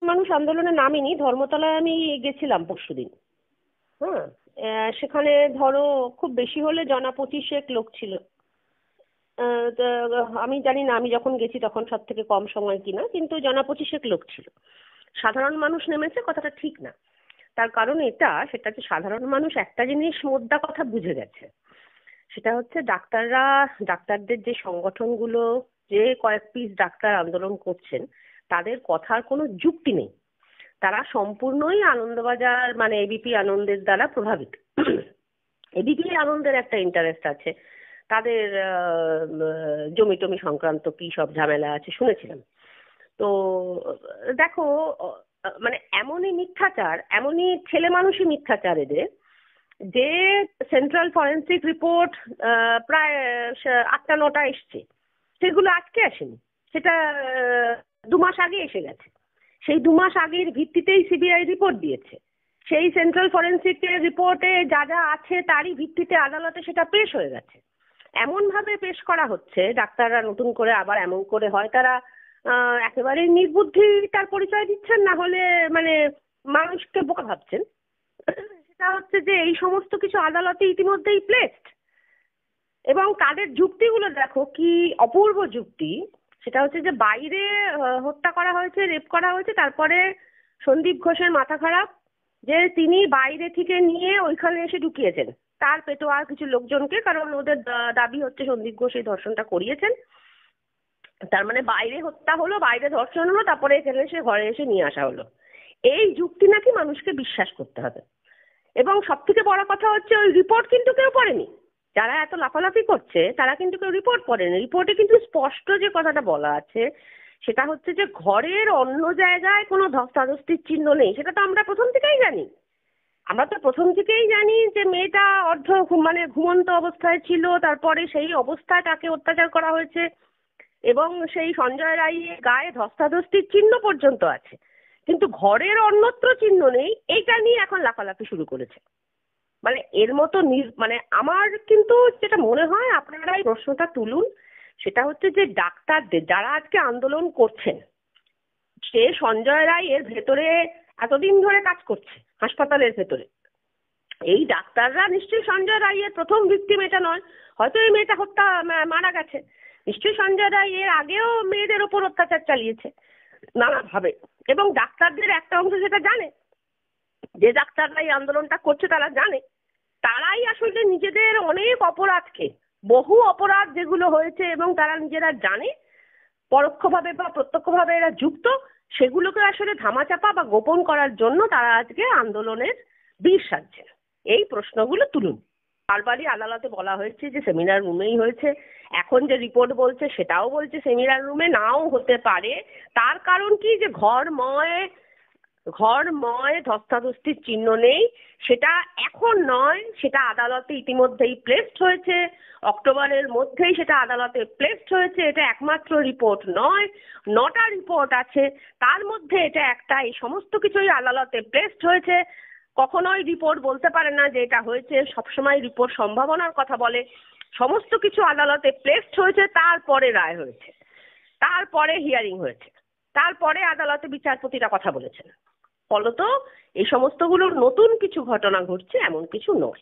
মানুষ আন্দোলনে নামেনি। ধর্মতলায় আমি গেছিলাম পরশুদিন। হ্যাঁ, সেখানে ধরো খুব বেশি হলে 25-এ লোক ছিল। তা আমি জানি না আমি যখন গেছি তখন সব থেকে কম সময় কিনা, কিন্তু 25-এ লোক ছিল। সাধারণ মানুষ নেমেছে কথাটা ঠিক না। তার কারণ সেটা হচ্ছে সাধারণ মানুষ একটা জিনিস মোদ্দা কথা বুঝে গেছে। সেটা হচ্ছে ডাক্তারদের যে সংগঠনগুলো, যে কয়েক পিস ডাক্তার আন্দোলন করছেন, তাদের কথার কোনো যুক্তি নেই। তারা সম্পূর্ণই আনন্দবাজার মানে এবিপি আনন্দের দ্বারা প্রভাবিত। এবিপি আনন্দের একটা ইন্টারেস্ট আছে, তাদের জমি টমি সংক্রান্ত কি সব ঝামেলা আছে শুনেছিলাম। তো দেখো, মানে এমনই মিথ্যাচার, এমনই ছেলে মানুষই মিথ্যাচার এদের, যে সেন্ট্রাল ফরেন্সিক রিপোর্ট প্রায় 8টা-9টা এসছে, সেগুলো আজকে আসেনি। সেটা 2 মাস আগে এসে গেছে। সেই 2 মাস আগের ভিত্তিতেই সিবিআই রিপোর্ট দিয়েছে। সেই সেন্ট্রাল ফরেন্সিক রিপোর্টে যা যা আছে তারই ভিত্তিতে আদালতে সেটা পেশ হয়ে গেছে। এমন ভাবে পেশ করা হচ্ছে, ডাক্তাররা নতুন করে আবার এমন করে হয় তারা একেবারে নির্বুদ্ধিতার পরিচয় দিচ্ছেন, না হলে মানে মানুষকে বোকা ভাবছেন। সেটা হচ্ছে যে এই সমস্ত কিছু আদালতে ইতিমধ্যেই প্লেসড, এবং তাদের যুক্তিগুলো দেখো কি অপূর্ব যুক্তি। সেটা হচ্ছে যে বাইরে হত্যা করা হয়েছে, রেপ করা হয়েছে, তারপরে সন্দীপ ঘোষের মাথা খারাপ যে তিনি বাইরে থেকে নিয়ে ওইখানে এসে ঢুকিয়েছেন তার পেটোয়া কিছু লোকজনকে, কারণ ওদের দাবি হচ্ছে সন্দীপ ঘোষ এই ধর্ষণটা করিয়েছেন। তার মানে বাইরে হত্যা হলো, বাইরে ধর্ষণ হলো, তারপরে এখানে এসে ঘরে এসে নিয়ে আসা হলো। এই যুক্তি নাকি মানুষকে বিশ্বাস করতে হবে। এবং সব থেকে বড় কথা হচ্ছে ওই রিপোর্ট কিন্তু কেউ পড়েনি। যারা এত লাফালাফি করছে তারা কিন্তু কেউ রিপোর্ট পড়েনি। রিপোর্টে কিন্তু স্পষ্ট যে কথাটা বলা আছে সেটা হচ্ছে যে ঘরের অন্য জায়গায় কোনো ধস্তাধস্তির চিহ্ন নেই। সেটা তো আমরা প্রথম থেকেই জানি। আমরা তো প্রথম থেকেই জানি যে মেয়েটা মানে ঘুমন্ত অবস্থায় ছিল, তারপরে সেই অবস্থায় তাকে অত্যাচার করা হয়েছে, এবং সেই সঞ্জয় রায়ের গায়ে ধস্তাধস্তির চিহ্ন পর্যন্ত আছে, কিন্তু ঘরের অন্যত্র চিহ্ন নেই। এইটা নিয়ে এখন লাফালাফি শুরু করেছে। মানে এর মতো মানে আমার কিন্তু যেটা মনে হয় আপনারা এই প্রশ্নটা তুলুন, সেটা হচ্ছে যে ডাক্তারদের যারা আজকে আন্দোলন করছেন, সে সঞ্জয় রায় এর ভেতরে এতদিন ধরে কাজ করছে হাসপাতালের ভেতরে। এই ডাক্তাররা নিশ্চয়ই সঞ্জয় রায়ের প্রথম ভিকটিম এটা নয়, হয়তো এই মেয়েটা মারা গেছে। নিশ্চয়ই সঞ্জয় রায় এর আগেও মেয়েদের ওপর অত্যাচার চালিয়েছে নানাভাবে, এবং ডাক্তারদের একটা অংশ সেটা জানে। যে ডাক্তাররা এই আন্দোলনটা করছে তারা জানে, তারাই আসলে নিজেদের অনেক অপরাধকে, বহু অপরাধ যেগুলো হয়েছে এবং তারা নিজেরা জানে, পরোক্ষভাবে বা প্রত্যক্ষভাবে এরা যুক্ত, সেগুলোকে আসলে ধামাচাপা বা গোপন করার জন্য তারা আজকে আন্দোলনের বিষ সাজছে। এই প্রশ্নগুলো তুলুন। বারবারই আদালতে বলা হয়েছে যে সেমিনার রুমেই হয়েছে। এখন যে রিপোর্ট বলছে সেটাও বলছে সেমিনার রুমে, নাও হতে পারে। তার কারণ কি, যে ঘরময় ধস্তাধস্তির চিহ্ন নেই, সেটা এখন নয়, সেটা আদালতে ইতিমধ্যেই প্লেসড হয়েছে। অক্টোবরের মধ্যেই সেটা আদালতে প্লেসড হয়েছে। এটা একমাত্র রিপোর্ট নয়, 9টা রিপোর্ট আছে, তার মধ্যে এটা একটা। এই সমস্ত কিছুই আদালতে প্লেসড হয়েছে। কখনোই রিপোর্ট বলতে পারে না যে এটা হয়েছে, সবসময় রিপোর্ট সম্ভাবনার কথা বলে। সমস্ত কিছু আদালতে প্লেসড হয়েছে, তারপরে রায় হয়েছে, তারপরে হিয়ারিং হয়েছে, তারপরে আদালতে বিচারপতিরা কথা বলেছেন। ফলত এই সমস্তগুলোর নতুন কিছু ঘটনা ঘটছে এমন কিছু নয়।